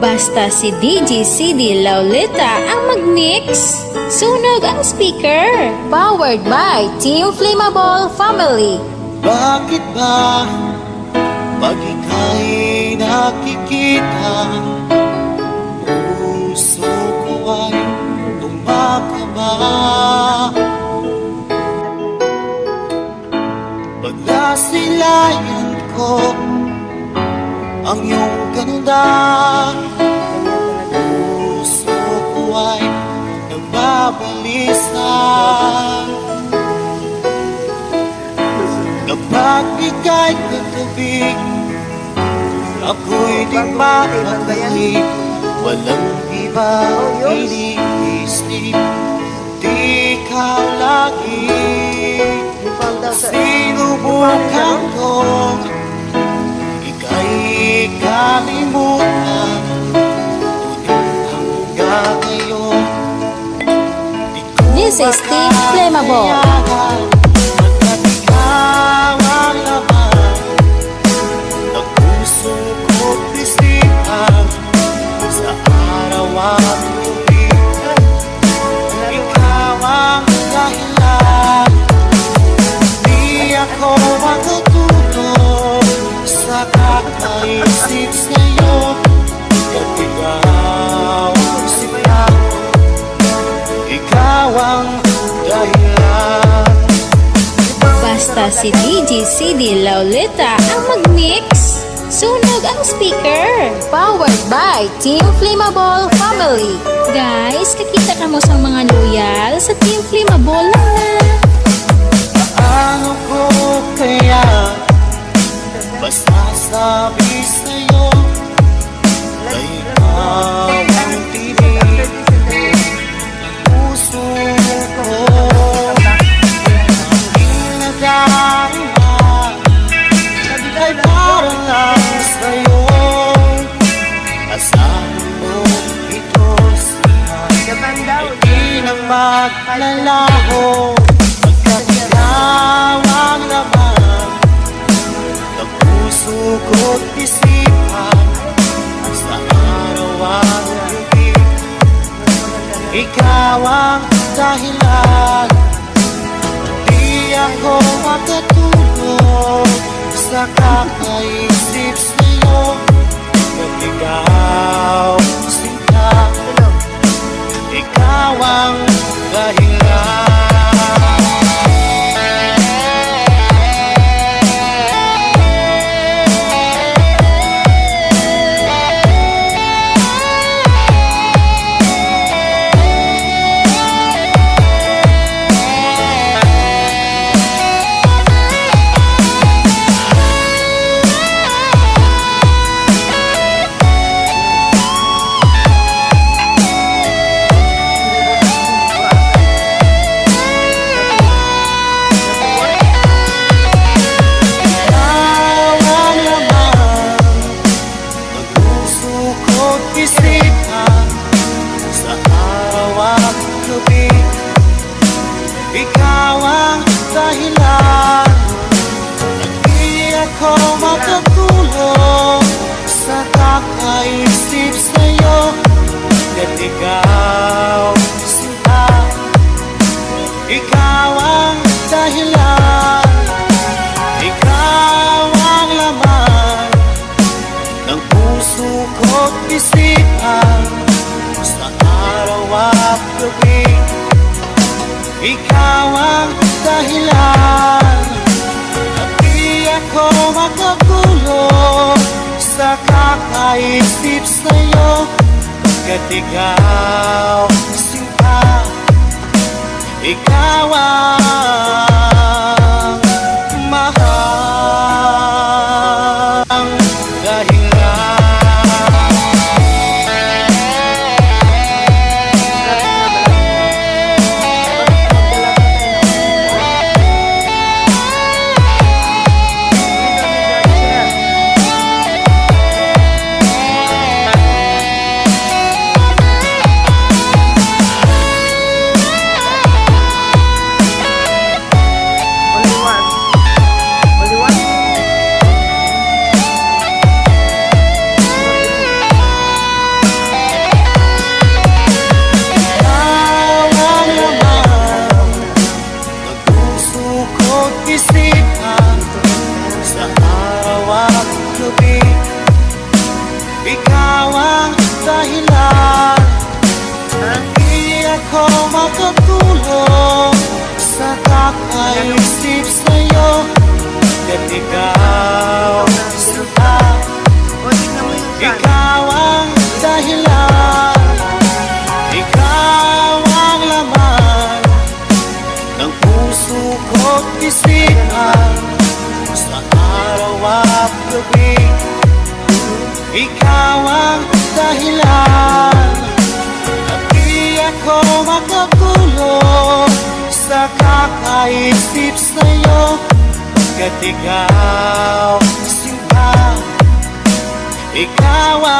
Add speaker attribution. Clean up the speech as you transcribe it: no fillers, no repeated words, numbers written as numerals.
Speaker 1: Basta si DJ CD Laulita ang mag-mix. Sunog ang speaker. Powered by Team Flammable Family.
Speaker 2: Bakit ba pag ika'y nakikita, puso ko ay tumakaba? Pag nasilayan ko ang iyong ganda, puso ko ay nagbabalisa. Kapag ika'y katabi, ako'y di makakahit. Walang ibang iniisip, di ka lagi. Sinubukan kong ika'y kalimutan, ngunit hanggang ngayon di ko
Speaker 1: This is Team Flammable.
Speaker 2: pagkat ikaw ang laman ng puso ko't isipan. Sa araw at gabi, ikaw ang dahilan. Di ako matutulog sa kakaisip sa'yo, at ikaw ang sila, ikaw ang dahilan.
Speaker 1: Basta si DJ CD Laulita ang mag-mix. Sunog ang speaker. Powered by Team Flammable Family. Guys, kakita ka mo sa mga loyal sa Team Flammable lang na.
Speaker 2: Paano ko kaya basta sabi sa'yo na ikaw ang tinig ng puso ko? Aking nadarama ay para lang sa'yo. Asahan mo ito siya ay di na maglalaho, pagkat ikaw ang laman ng puso ko't isipan. Sa araw at gabi, ikaw ang dahilan. Di ako makatulog sa kakaisip sa'yo, at ikaw sinta, ikaw ang dahilan. Ikaw ang dahilan. Hindi ako makatulog sa kakaisip sa'yo, at ikaw sila, ikaw ang dahilan. Ikaw ang laman ng puso ko't isipan. Sa araw at gabi, ikaw ang dahilan. At di ako makatulog sa kakaisip sa'yo, pagkat ikaw sinta, ikaw ang mahal dahilan. gabi. Ikaw ang dahilan, hindi ako makatulog sa kakaisip sa'yo. At ikaw sinta, ikaw ang dahilan, ikaw ang laman ng puso ko't isipan sa araw at gabi. Ikaw ang dahilan, at di ako makatulog sa kakaisip sa'yo. Pagkat ikaw sinta, ikaw ang